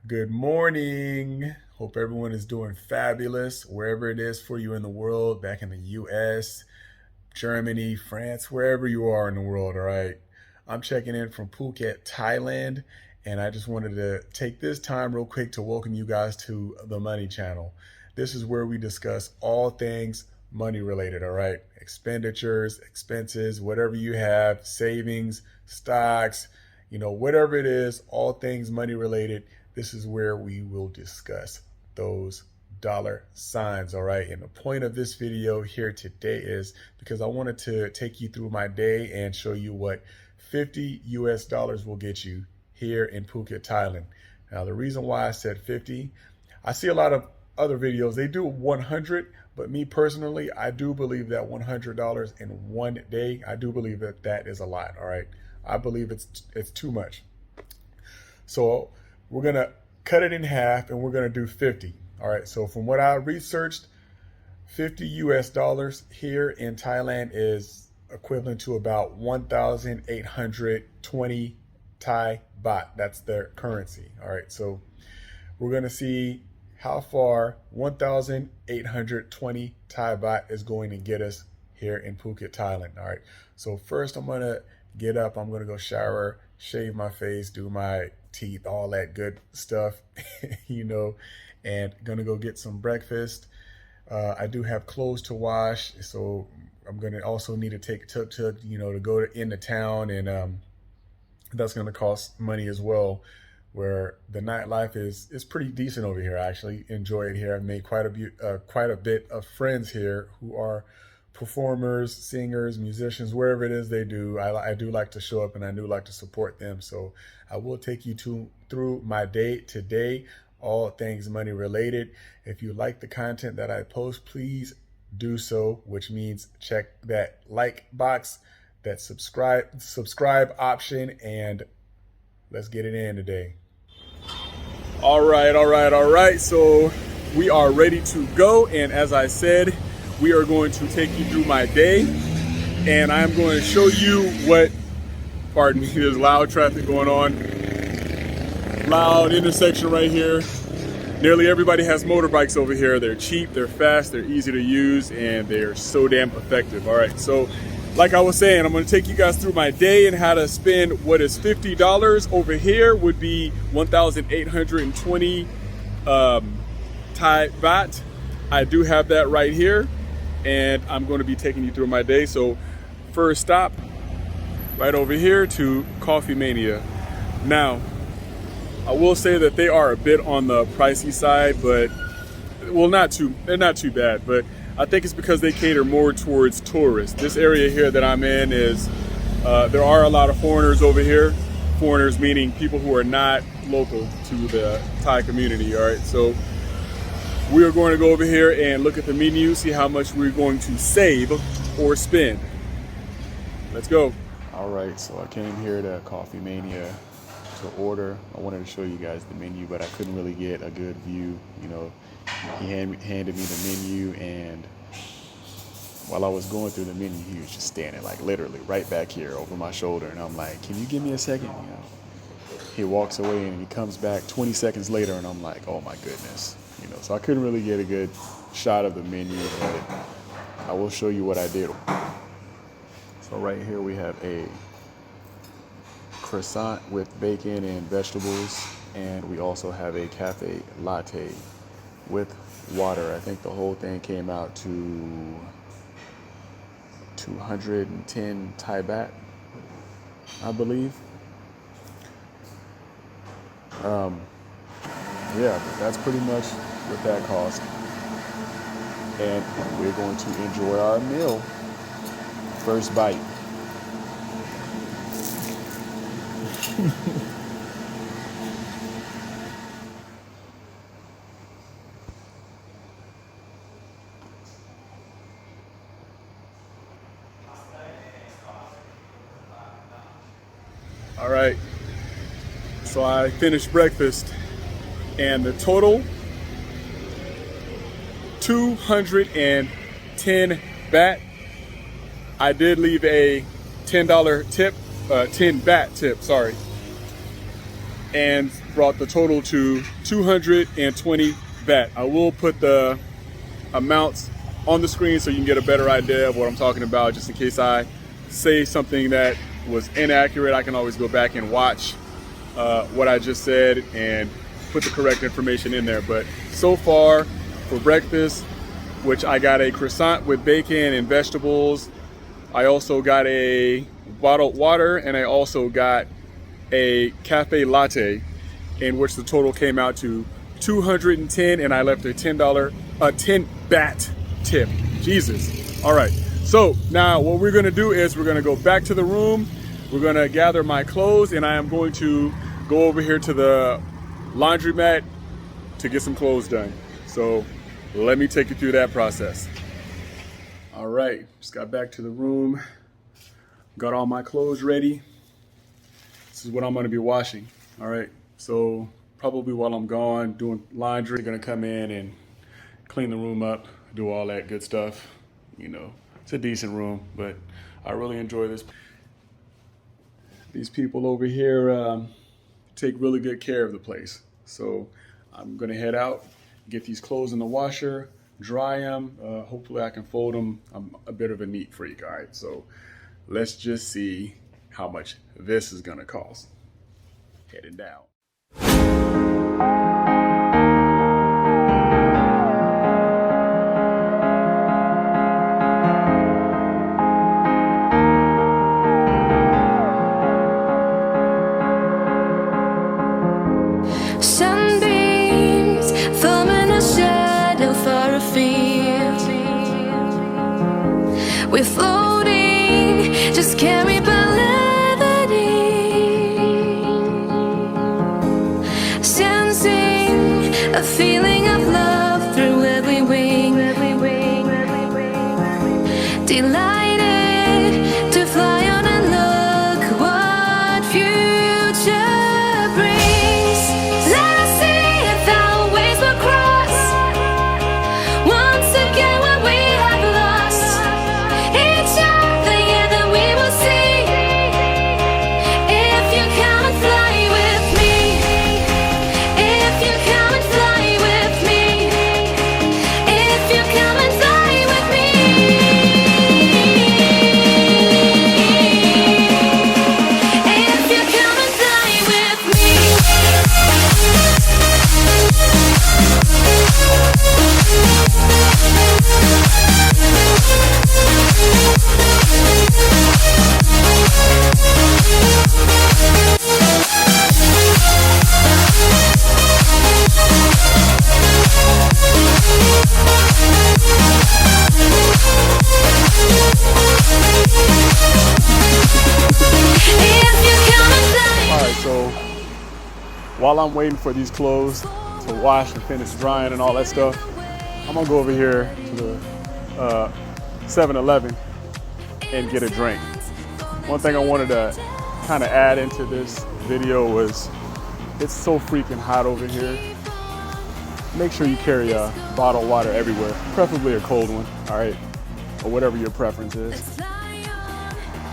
Good morning. Hope everyone is doing fabulous wherever it is for you in the world, back in the US, Germany, France, wherever you are in the world, all right? I'm checking in from Phuket, Thailand, and I just wanted to take this time real quick to welcome you guys to the Money Channel. This is where we discuss all things money related, all right? Expenditures, expenses, whatever you have, savings, stocks, whatever it is, all things money related. This is where we will discuss those dollar signs. All right. And the point of this video here today is because I wanted to take you through my day and show you what 50 US dollars will get you here in Phuket, Thailand. Now, the reason why I said 50, I see a lot of other videos, they do 100, but me personally, I do believe that $100 in one day, I do believe that that is a lot. All right. I believe it's too much. So we're going to cut it in half and we're going to do 50. All right. So from what I researched, 50 US dollars here in Thailand is equivalent to about 1,820 Thai baht. That's their currency. All right. So we're going to see how far 1,820 Thai baht is going to get us here in Phuket, Thailand. All right. So first I'm going to get up. I'm going to go shower, shave my face, do my teeth, all that good stuff, and gonna go get some breakfast. I do have clothes to wash, so I'm gonna also need to take a tuk-tuk, to go into town, and that's gonna cost money as well. Where the nightlife is pretty decent over here. I actually enjoy it here. I've made quite a bit of friends here who are performers, singers, musicians, wherever it is they do. I do like to show up and I do like to support them. So I will take you through my day today, all things money related. If you like the content that I post, please do so, which means check that like box, that subscribe option, and let's get it in today. All right. So we are ready to go. And as I said, we are going to take you through my day, and I'm going to show you what, pardon me, there's loud traffic going on. Loud intersection right here. Nearly everybody has motorbikes over here. They're cheap, they're fast, they're easy to use, and they're so damn effective. All right, so like I was saying, I'm going to take you guys through my day and how to spend what is $50 over here would be 1,820 Thai baht. I do have that right here, and I'm going to be taking you through my day. So first stop, right over here to Coffee Mania. Now, I will say that they are a bit on the pricey side, but well, they're not too bad, but I think it's because they cater more towards tourists. This area here that I'm in is, there are a lot of foreigners over here. Foreigners meaning people who are not local to the Thai community, all right? So we are going to go over here and look at the menu, see how much we're going to save or spend. Let's go. All right, so I came here to Coffee Mania to order. I wanted to show you guys the menu, but I couldn't really get a good view. He handed me the menu, and while I was going through the menu, he was just standing like literally right back here over my shoulder, and I'm like, can you give me a second? He walks away and he comes back 20 seconds later, and I'm like, oh my goodness. So I couldn't really get a good shot of the menu, but I will show you what I did. So right here we have a croissant with bacon and vegetables, and we also have a cafe latte with water. I think the whole thing came out to 210 Thai baht, I believe. Yeah, that's pretty much what that cost. And we're going to enjoy our meal. First bite. All right, so I finished breakfast, and the total, 210 baht. I did leave a $10 tip, 10 baht tip, sorry. and brought the total to 220 baht. I will put the amounts on the screen so you can get a better idea of what I'm talking about, just in case I say something that was inaccurate. I can always go back and watch what I just said and put the correct information in there. But so far for breakfast, which I got a croissant with bacon and vegetables, I also got a bottled water, and I also got a cafe latte, in which the total came out to 210, and I left a $10 10 baht tip. Jesus. All right, so now what we're gonna do is we're gonna go back to the room, we're gonna gather my clothes, and I am going to go over here to the laundromat to get some clothes done. So let me take you through that process. All right, just got back to the room, got all my clothes ready. This is what I'm gonna be washing. All right, so probably while I'm gone doing laundry, I'm gonna come in and clean the room up, do all that good stuff. You know, it's a decent room, but I really enjoy this. These people over here take really good care of the place. So I'm gonna head out, get these clothes in the washer, dry them. Hopefully I can fold them. I'm a bit of a neat freak, all right? So let's just see how much this is gonna cost. Heading down. Sunbeams forming a shadow for a field. We're floating, just carried by levity, sensing a feeling of love through every wing. Delighted to fly on and look what future brings. Let us see if our ways will cross once again when we have lost each other. Yeah, then we will see if you come and fly with me. If you come and fly with me. If you come and fly with me. If you come and fly with me. If you come and fly. All right, so while I'm waiting for these clothes to wash and finish drying and all that stuff, I'm gonna go over here to the 7-Eleven and get a drink. One thing I wanted to kind of add into this video was it's so freaking hot over here. Make sure you carry a bottled water everywhere, preferably a cold one, all right, or whatever your preference is.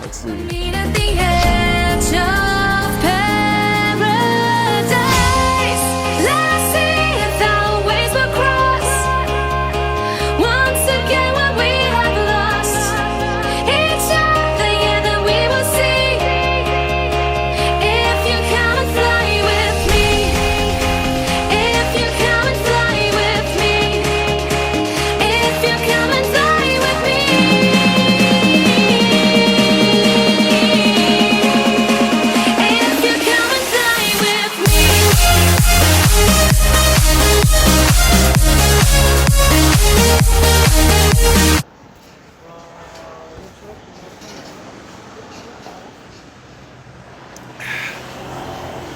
Let's see. Meet at the edge of paradise. Let us see if our ways will cross once again when we have lost each other. Yeah, then we will see if you come and fly with me. If you come and fly with me. If you come and fly with me. If you come and fly with me.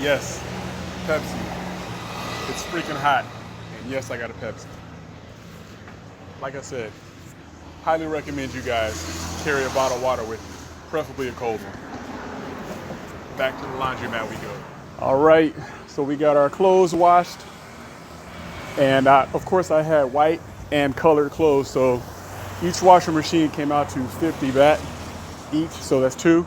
Yes, Pepsi. It's freaking hot. And yes, I got a Pepsi. Like I said, highly recommend you guys carry a bottle of water with you, preferably a cold one. Back to the laundromat we go. All right, so we got our clothes washed. And of course I had white and colored clothes, so each washing machine came out to 50 baht each, so that's two.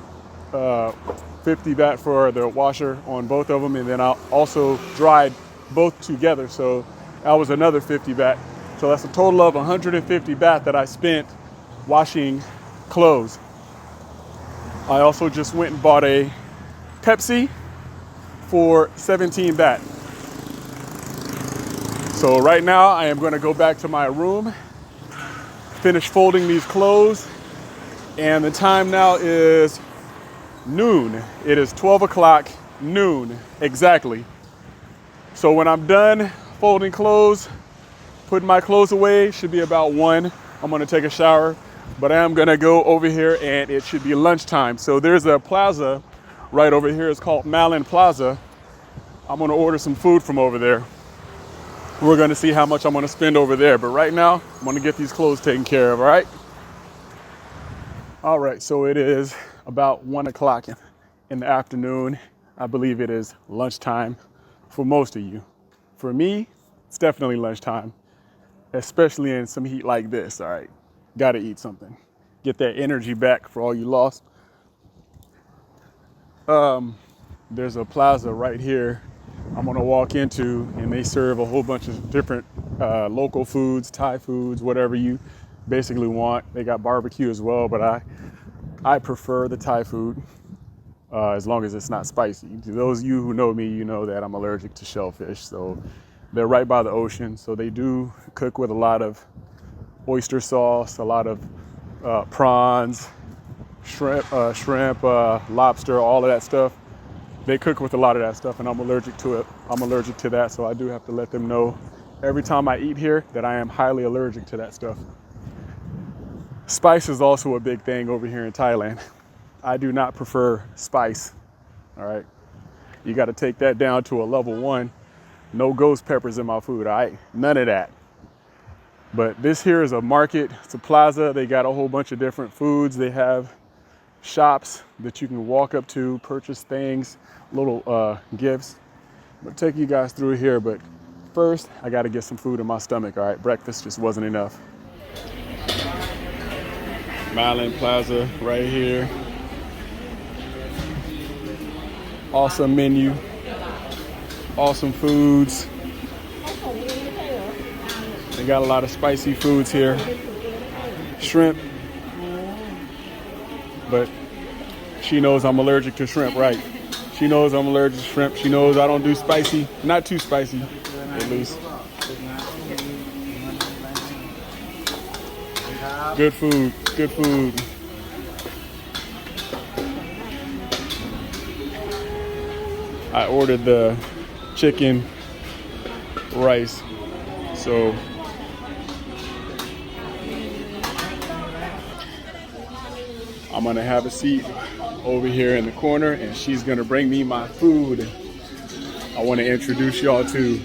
50 baht for the washer on both of them, and then I also dried both together, so that was another 50 baht. So that's a total of 150 baht that I spent washing clothes. I also just went and bought a Pepsi for 17 baht. So right now I am going to go back to my room, finish folding these clothes, and the time now is noon. It is 12 o'clock noon exactly. So when I'm done folding clothes, putting my clothes away, should be about 1. I'm gonna take a shower, but I am gonna go over here and it should be lunchtime. So there's a plaza right over here. It's called Malin Plaza. I'm gonna order some food from over there. We're gonna see how much I'm gonna spend over there. But right now, I'm gonna get these clothes taken care of, all right? All right, so it is about 1 o'clock in the afternoon. I believe it is lunchtime for most of you. For me, it's definitely lunchtime, especially in some heat like this, all right? Gotta eat something. Get that energy back for all you lost. There's a plaza right here I'm gonna walk into, and they serve a whole bunch of different local foods, Thai foods, whatever you basically want. They got barbecue as well, but I prefer the Thai food as long as it's not spicy. To those of you who know me, you know that I'm allergic to shellfish. So they're right by the ocean, so they do cook with a lot of oyster sauce, a lot of prawns, shrimp, lobster, all of that stuff. They cook with a lot of that stuff, and I'm allergic to it. I'm allergic to that, so I do have to let them know every time I eat here that I am highly allergic to that stuff. Spice is also a big thing over here in Thailand. I do not prefer spice, all right? You got to take that down to a level 1. No ghost peppers in my food, all right? None of that. But this here is a market. It's a plaza. They got a whole bunch of different foods. They have shops that you can walk up to, purchase things, little gifts. I'm gonna take you guys through here, but first I got to get some food in my stomach, all right? Breakfast just wasn't enough. Malin Plaza right here. Awesome menu, awesome foods. They got a lot of spicy foods here. Shrimp, but she knows I'm allergic to shrimp, right? She knows I'm allergic to shrimp. She knows I don't do spicy, not too spicy, at least. Good food, good food. I ordered the chicken rice, so I'm gonna have a seat over here in the corner, and she's gonna bring me my food. I wanna introduce y'all to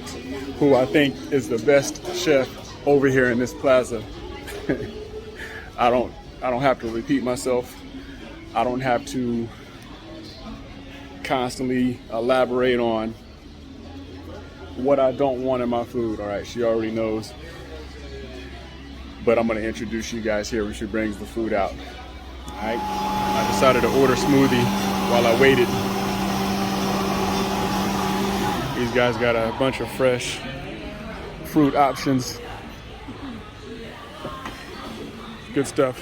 who I think is the best chef over here in this plaza. I don't have to repeat myself. I don't have to constantly elaborate on what I don't want in my food. All right, she already knows. But I'm gonna introduce you guys here when she brings the food out. All right, I decided to order smoothie while I waited. These guys got a bunch of fresh fruit options. Good stuff.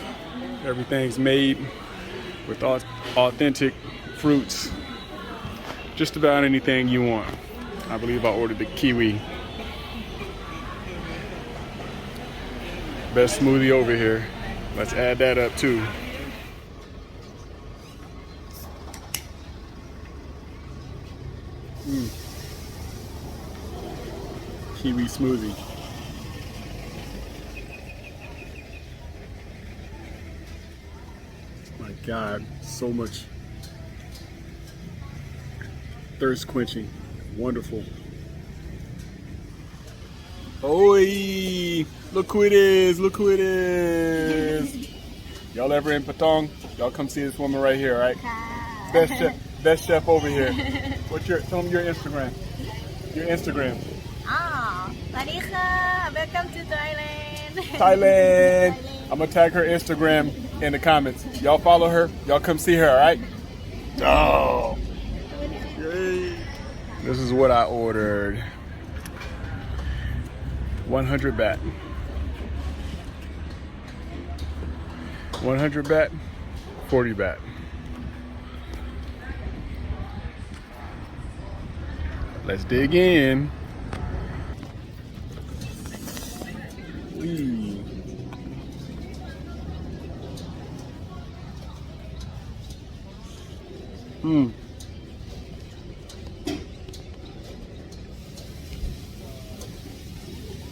Everything's made with authentic fruits. Just about anything you want. I believe I ordered the kiwi. Best smoothie over here. Let's add that up too. Kiwi smoothie. My God, so much thirst quenching. Wonderful. Oi! Look who it is! Look who it is! Y'all ever in Patong? Y'all come see this woman right here, right? Best chef over here. Tell them your Instagram. Your Instagram. Welcome to Thailand. Thailand. I'm gonna tag her Instagram in the comments. Y'all follow her. Y'all come see her, all right? Oh. This is what I ordered. 100 baht. 100 baht, 40 baht. Let's dig in. Whee.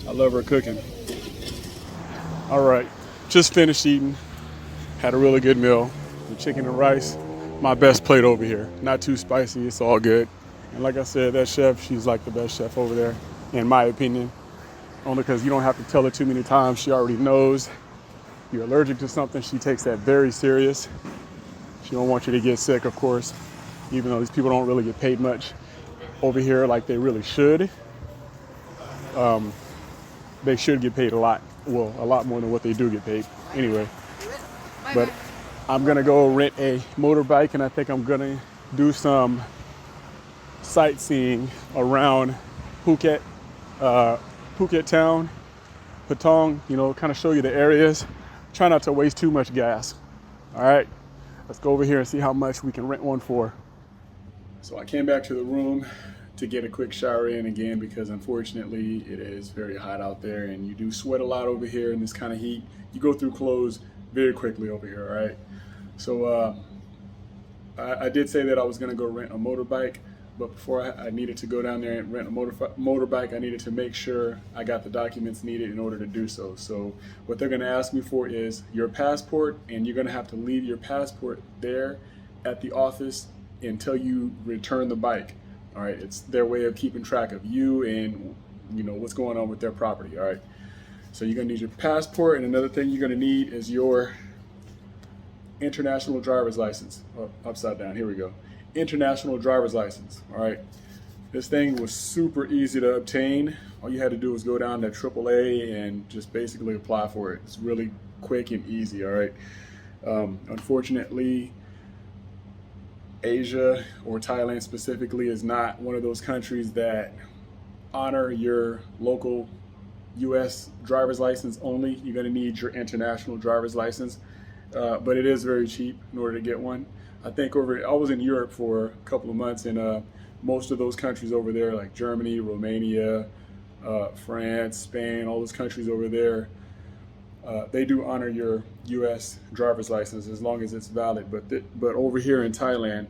I love her cooking. All right, just finished eating. Had a really good meal. The chicken and rice, my best plate over here. Not too spicy, it's all good. And like I said, that chef, she's like the best chef over there, in my opinion. Only because you don't have to tell her too many times. She already knows you're allergic to something. She takes that very serious. She don't want you to get sick, of course, even though these people don't really get paid much over here like they really should. They should get paid a lot. Well, a lot more than what they do get paid. Anyway, but I'm gonna go rent a motorbike, and I think I'm gonna do some sightseeing around Phuket, Phuket town, Patong, you know, kind of show you the areas. Try not to waste too much gas. All right, let's go over here and see how much we can rent one for. So I came back to the room to get a quick shower in again, because unfortunately it is very hot out there, and you do sweat a lot over here in this kind of heat. You go through clothes very quickly over here, all right? So I did say that I was gonna go rent a motorbike, but before I needed to go down there and rent a motorbike, I needed to make sure I got the documents needed in order to do so. So what they're gonna ask me for is your passport, and you're gonna have to leave your passport there at the office until you return the bike. All right, it's their way of keeping track of you and, you know, what's going on with their property. All right, so you're gonna need your passport, and another thing you're gonna need is your international driver's license. Oh, upside down, here we go. International driver's license. All right, this thing was super easy to obtain. All you had to do was go down to AAA and just basically apply for it. It's really quick and easy. All right, unfortunately, Asia, or Thailand specifically, is not one of those countries that honor your local US driver's license only. You're going to need your international driver's license, but it is very cheap in order to get one. I think I was in Europe for a couple of months, and most of those countries over there, like Germany, Romania, France, Spain, all those countries over there, they do honor your U.S. driver's license as long as it's valid. But over here in Thailand,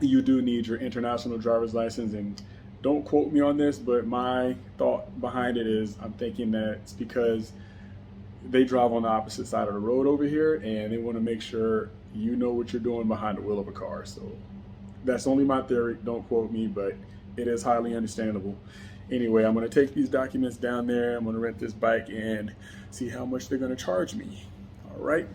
you do need your international driver's license. And don't quote me on this, but my thought behind it is, I'm thinking that it's because they drive on the opposite side of the road over here, and they want to make sure you know what you're doing behind the wheel of a car. So that's only my theory. Don't quote me, but it is highly understandable. Anyway, I'm going to take these documents down there. I'm going to rent this bike and see how much they're going to charge me. All right.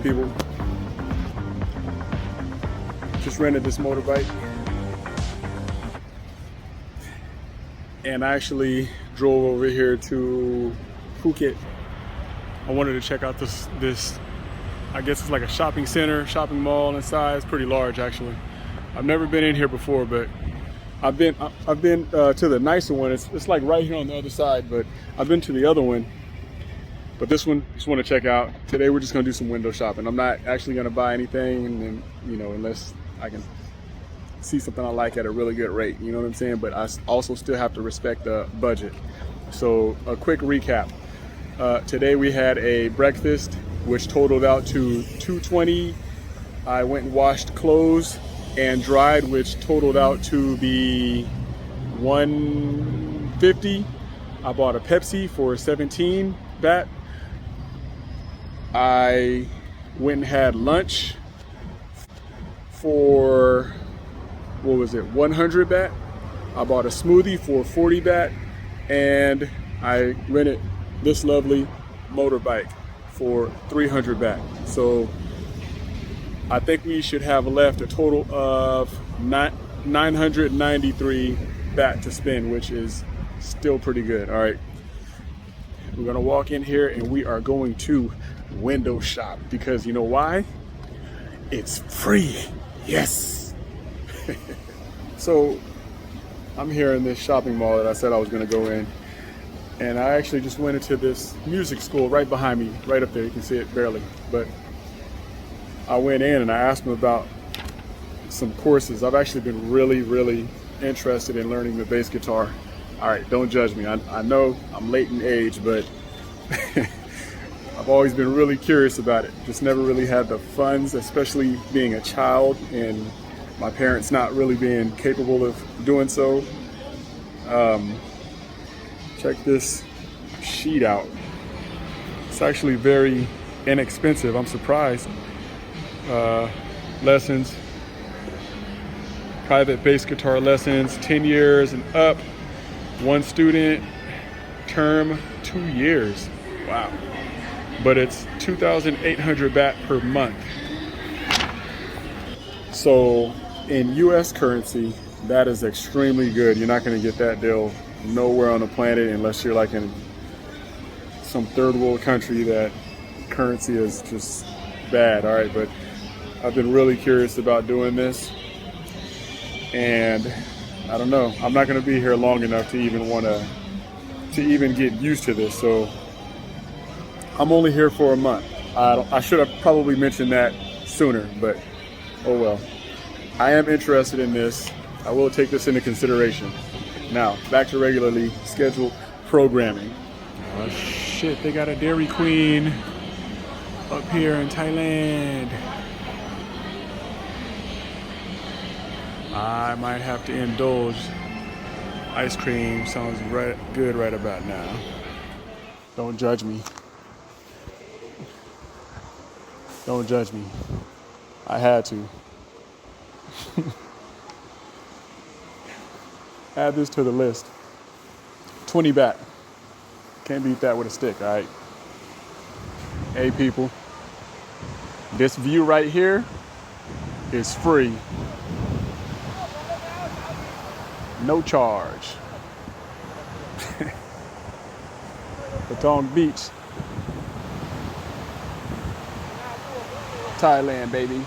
People, just rented this motorbike, and I actually drove over here to Phuket. I wanted to check out this I guess it's like a shopping center, shopping mall inside. It's pretty large, actually. I've never been in here before, but I've been to the nicer one. It's like right here on the other side, but I've been to the other one. But this one, just want to check out. Today we're just gonna do some window shopping. I'm not actually gonna buy anything, and you know, unless I can see something I like at a really good rate. You know what I'm saying? But I also still have to respect the budget. So a quick recap. Today we had a breakfast, which totaled out to $220. I went and washed clothes and dried, which totaled out to be $150. I bought a Pepsi for 17 baht. I went and had lunch for, what was it, 100 baht. I bought a smoothie for 40 baht, and I rented this lovely motorbike for 300 baht. So I think we should have left a total of 993 baht to spend, which is still pretty good. All right, we're gonna walk in here and we are going to window shop, because you know why? It's free. Yes. So I'm here in this shopping mall that I said I was gonna go in, and I actually just went into this music school right behind me, right up there. You can see it barely, but I went in and I asked them about some courses. I've actually been really interested in learning the bass guitar. All right, don't judge me. I know I'm late in age, but I've always been really curious about it. Just never really had the funds, especially being a child and my parents not really being capable of doing so. Check this sheet out. It's actually very inexpensive. I'm surprised. Lessons, private bass guitar lessons, 10 years and up, one student, term 2 years. Wow. But it's 2,800 baht per month. So in US currency, that is extremely good. You're not going to get that deal nowhere on the planet unless you're like in some third world country that currency is just bad. All right, but I've been really curious about doing this, and I don't know, I'm not going to be here long enough to even want to even get used to this. So I'm only here for a month. I should have probably mentioned that sooner, but oh well. I am interested in this. I will take this into consideration. Now, back to regularly scheduled programming. Oh shit, they got a Dairy Queen up here in Thailand. I might have to indulge. Ice cream sounds good right about now. Don't judge me. Don't judge me. I had to. Add this to the list. 20 baht. Can't beat that with a stick, all right? Hey people, this view right here is free. No charge. Patong Beach, Thailand, baby.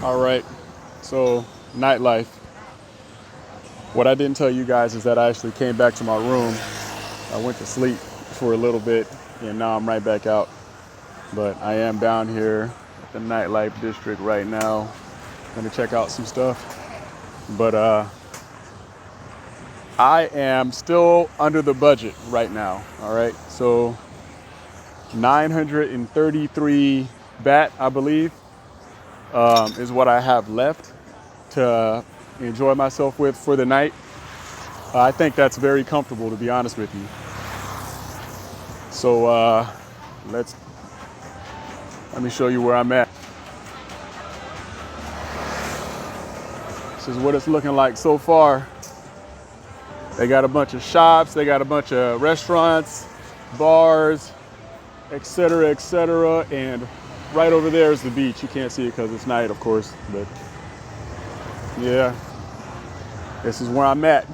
All right, so nightlife. What I didn't tell you guys is that I actually came back to my room. I went to sleep for a little bit, and now I'm right back out. But I am down here at the nightlife district right now. Gonna check out some stuff. But I am still under the budget right now. All right, so 933 baht, I believe, is what I have left to enjoy myself with for the night. I think that's very comfortable, to be honest with you. So let me show you where I'm at. This is what it's looking like so far. They got a bunch of shops, they got a bunch of restaurants, bars, etc., etc., and right over there is the beach. You can't see it because it's night, of course, but yeah, this is where I'm at.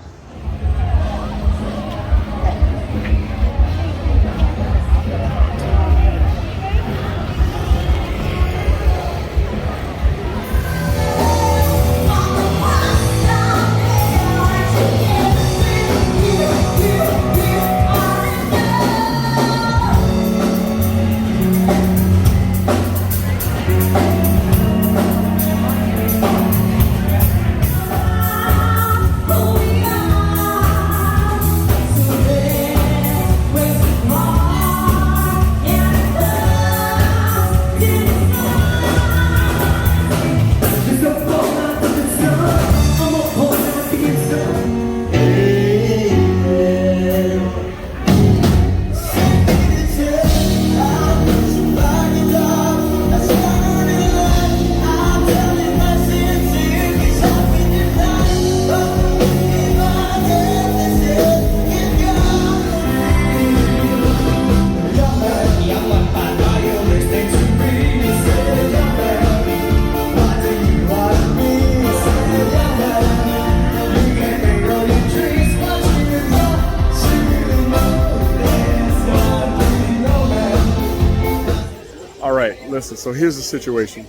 listen, so here's the situation.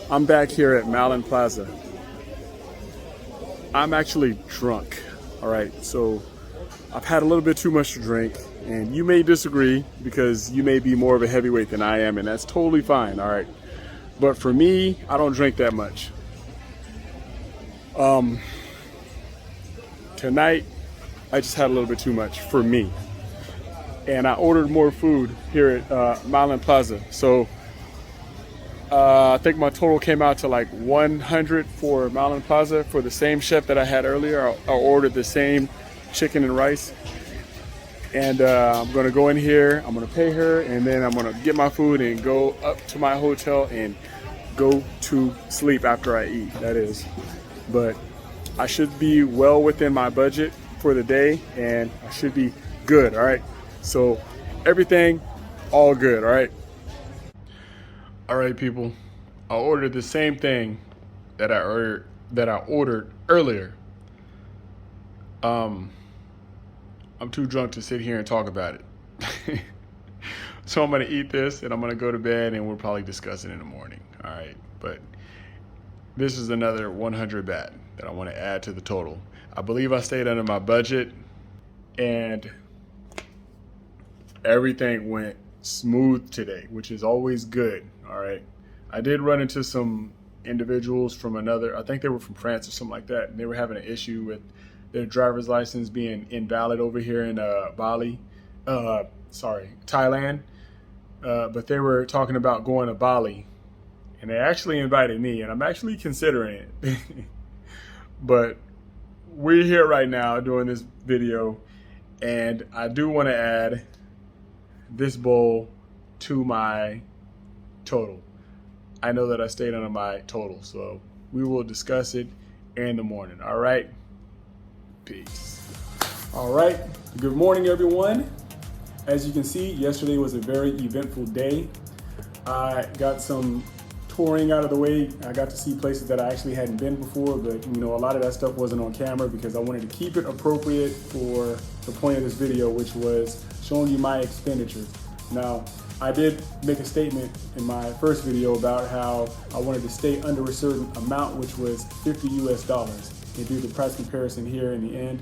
I'm back here at Malin Plaza. I'm actually drunk, all right? So I've had a little bit too much to drink, and you may disagree because you may be more of a heavyweight than I am, and that's totally fine, all right? But for me, I don't drink that much. Tonight, I just had a little bit too much for me. And I ordered more food here at Malin Plaza. So I think my total came out to like 100 for Malin Plaza for the same chef that I had earlier. I ordered the same chicken and rice. And I'm gonna go in here, I'm gonna pay her, and then I'm gonna get my food and go up to my hotel and go to sleep after I eat, that is. But I should be well within my budget for the day, and I should be good, all right? So everything, all good, all right? All right, people, I ordered the same thing that I ordered earlier. I'm too drunk to sit here and talk about it. So I'm gonna eat this and I'm gonna go to bed, and we'll probably discuss it in the morning, all right? But this is another 100 baht that I wanna add to the total. I believe I stayed under my budget, and everything went smooth today, which is always good, all right? I did run into some individuals from I think they were from France or something like that, and they were having an issue with their driver's license being invalid over here in Thailand. But they were talking about going to Bali, and they actually invited me, and I'm actually considering it. But we're here right now doing this video, and I do want to add this bowl to my total. I know that I stayed under my total, so we will discuss it in the morning. All right, peace. All right, good morning, everyone. As you can see, yesterday was a very eventful day. I got some touring out of the way. I got to see places that I actually hadn't been before, but a lot of that stuff wasn't on camera because I wanted to keep it appropriate for the point of this video, which was showing you my expenditures. Now, I did make a statement in my first video about how I wanted to stay under a certain amount, which was $50 US, and do the price comparison here in the end.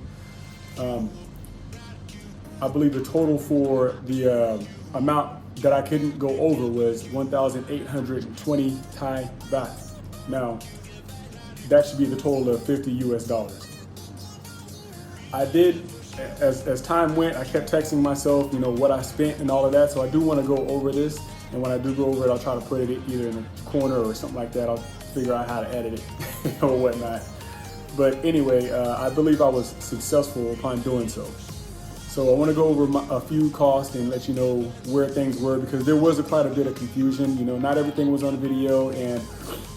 I believe the total for the amount that I couldn't go over was 1,820 Thai baht. Now, that should be the total of $50 US. I did, as time went, I kept texting myself, what I spent and all of that. So I do want to go over this, and when I do go over it, I'll try to put it either in a corner or something like that. I'll figure out how to edit it or whatnot. But anyway, I believe I was successful upon doing so. So I want to go over a few costs and let you know where things were, because there was quite a bit of confusion. Not everything was on the video, and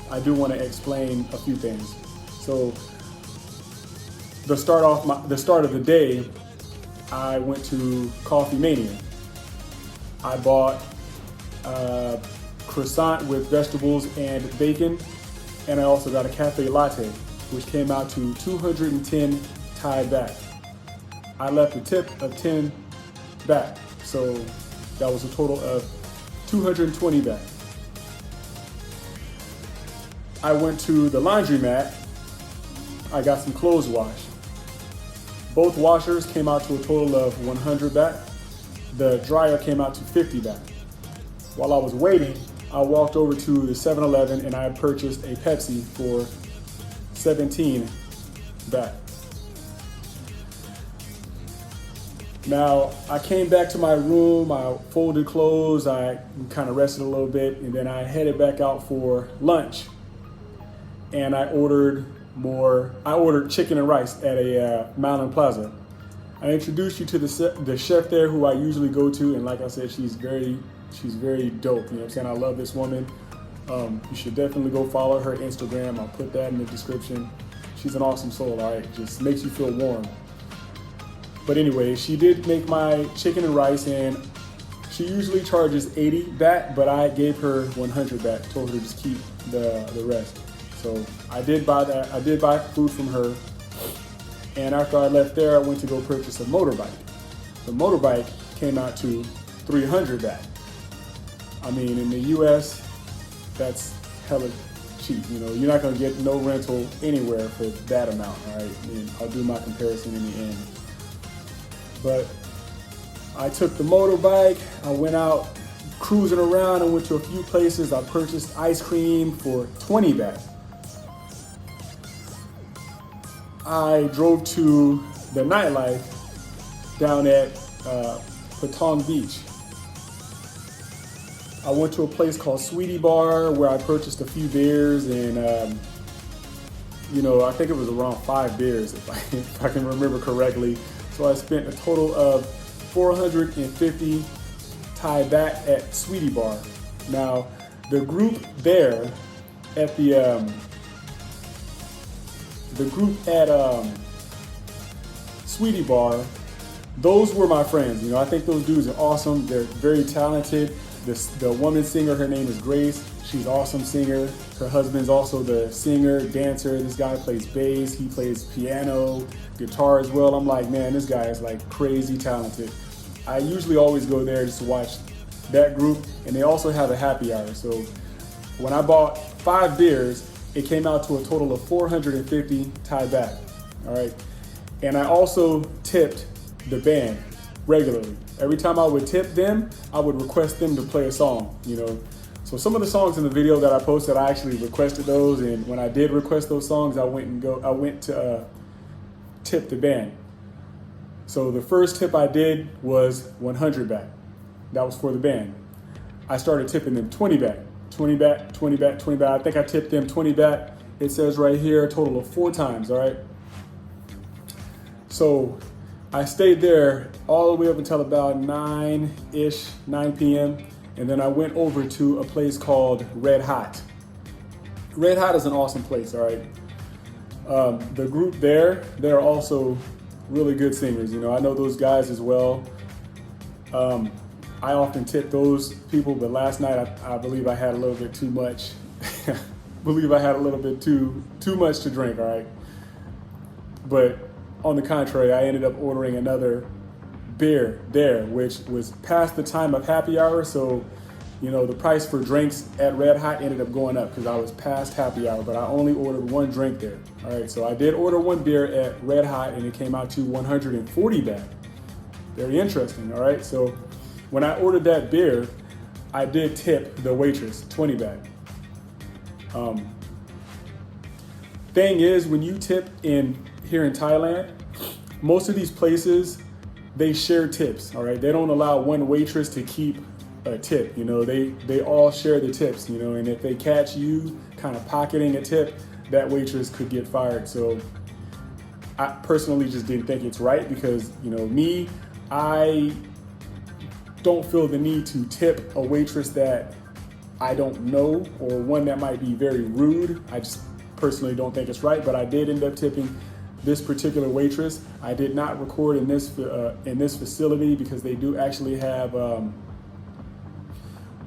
I do want to explain a few things. So the start of the day, I went to Coffee Mania. I bought croissant with vegetables and bacon, and I also got a cafe latte, which came out to 210 Thai baht. I left a tip of 10 baht, so that was a total of 220 baht. I went to the laundromat. I got some clothes washed. Both washers came out to a total of 100 baht. The dryer came out to 50 baht. While I was waiting, I walked over to the 7-Eleven and I purchased a Pepsi for 17 baht. Now, I came back to my room, I folded clothes, I kind of rested a little bit, and then I headed back out for lunch. And I ordered chicken and rice at a Malin Plaza. I introduced you to the chef there, who I usually go to, and like I said, she's very dope. I love this woman. You should definitely go follow her Instagram. I'll put that in the description. She's an awesome soul, all right? Just makes you feel warm. But anyway, she did make my chicken and rice, and she usually charges 80 baht, but I gave her 100 baht, told her to just keep the rest. So I did buy that. I did buy food from her. And after I left there, I went to go purchase a motorbike. The motorbike came out to 300 baht. In the US, that's hella cheap. You know, you're not gonna get no rental anywhere for that amount, all right? And I'll do my comparison in the end. But I took the motorbike, I went out cruising around, I went to a few places, I purchased ice cream for 20 baht. I drove to the nightlife down at Patong Beach. I went to a place called Sweetie Bar where I purchased a few beers and you know, I think it was around 5 beers if I can remember correctly. So I spent a total of 450 Thai baht at Sweetie Bar. Now, the group there at Sweetie Bar, those were my friends. You know, I think those dudes are awesome. They're very talented. The woman singer, her name is Grace. She's an awesome singer. Her husband's also the singer, dancer. This guy plays bass. He plays piano, guitar as well. I'm like, man, this guy is like crazy talented. I usually always go there just to watch that group, and they also have a happy hour. So when I bought 5 beers, it came out to a total of 450 Thai baht, all right? And I also tipped the band regularly. Every time I would tip them, I would request them to play a song, you know? So some of the songs in the video that I posted, I actually requested those, and when I did request those songs, I went to tip the band. So the first tip I did was 100 baht. That was for the band. I started tipping them 20 baht, 20 baht, 20 baht, 20 baht. I think I tipped them 20 baht. It says right here, a total of 4 times, all right? So I stayed there all the way up until about 9 p.m. And then I went over to a place called Red Hot. Red Hot is an awesome place, all right? The group there, they're also really good singers. You know, I know those guys as well. I often tip those people, but last night I believe I had a little bit too much. believe I had a little bit too much to drink, all right? But on the contrary, I ended up ordering another beer there, which was past the time of happy hour. So, you know, the price for drinks at Red Hot ended up going up because I was past happy hour, but I only ordered 1 drink there. All right, so I did order 1 beer at Red Hot and it came out to 140 baht. Very interesting, all right? So when I ordered that beer, I did tip the waitress 20 baht. Thing is, when you tip here in Thailand, most of these places, they share tips, all right? They don't allow one waitress to keep a tip, you know? They all share the tips, you know? And if they catch you kind of pocketing a tip, that waitress could get fired. So I personally just didn't think it's right because, you know, me, I don't feel the need to tip a waitress that I don't know or one that might be very rude. I just personally don't think it's right, but I did end up tipping this particular waitress. I did not record in this facility because they do actually have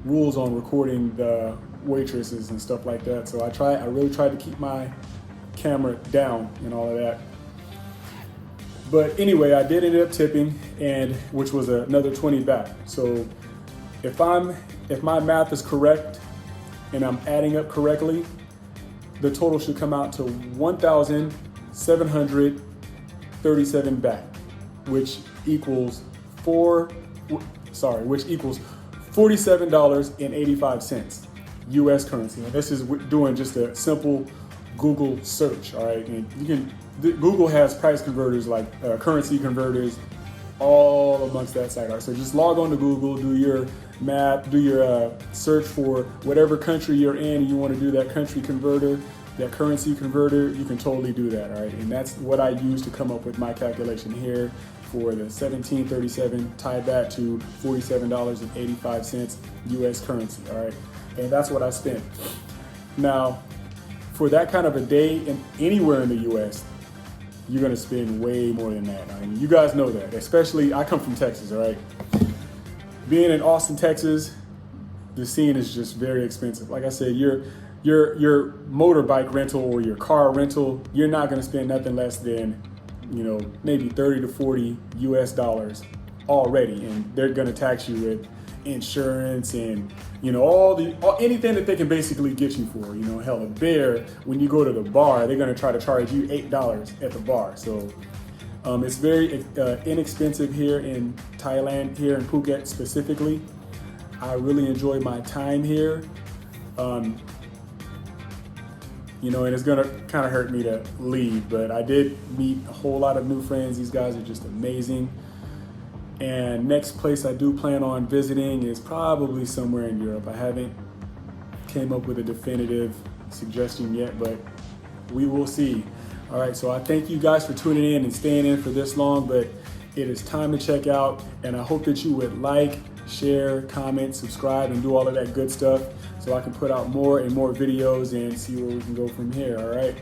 rules on recording the waitresses and stuff like that. So I really tried to keep my camera down and all of that. But anyway, I did end up tipping, and which was another 20 baht. So if my math is correct and I'm adding up correctly, the total should come out to 1,737 baht, which equals $47.85 U.S. currency. And this is doing just a simple Google search, all right? And Google has price converters, like currency converters, all amongst that site. All right, so just log on to Google, do your math, do your search for whatever country you're in, and you want to do that country converter, that currency converter, you can totally do that, all right? And that's what I use to come up with my calculation here for the 1737 Thai baht to $47.85 U.S. currency, all right? And that's what I spent. Now, for that kind of a day anywhere in the U.S., you're gonna spend way more than that. I mean, you guys know that, especially, I come from Texas, all right? Being in Austin, Texas, the scene is just very expensive. Like I said, your motorbike rental or your car rental, you're not gonna spend nothing less than, you know, maybe 30 to 40 US dollars already, and they're gonna tax you with insurance and anything that they can basically get you for. Hell, a beer, when you go to the bar, they're going to try to charge you $8 at the bar. So it's very inexpensive here in Thailand, here in Phuket specifically. I really enjoy my time here. And it's gonna kind of hurt me to leave, but I did meet a whole lot of new friends. These guys are just amazing. And next place I do plan on visiting is probably somewhere in Europe. I haven't came up with a definitive suggestion yet, but we will see. All right, so I thank you guys for tuning in and staying in for this long, but it is time to check out, and I hope that you would like, share, comment, subscribe, and do all of that good stuff so I can put out more and more videos and see where we can go from here, all right?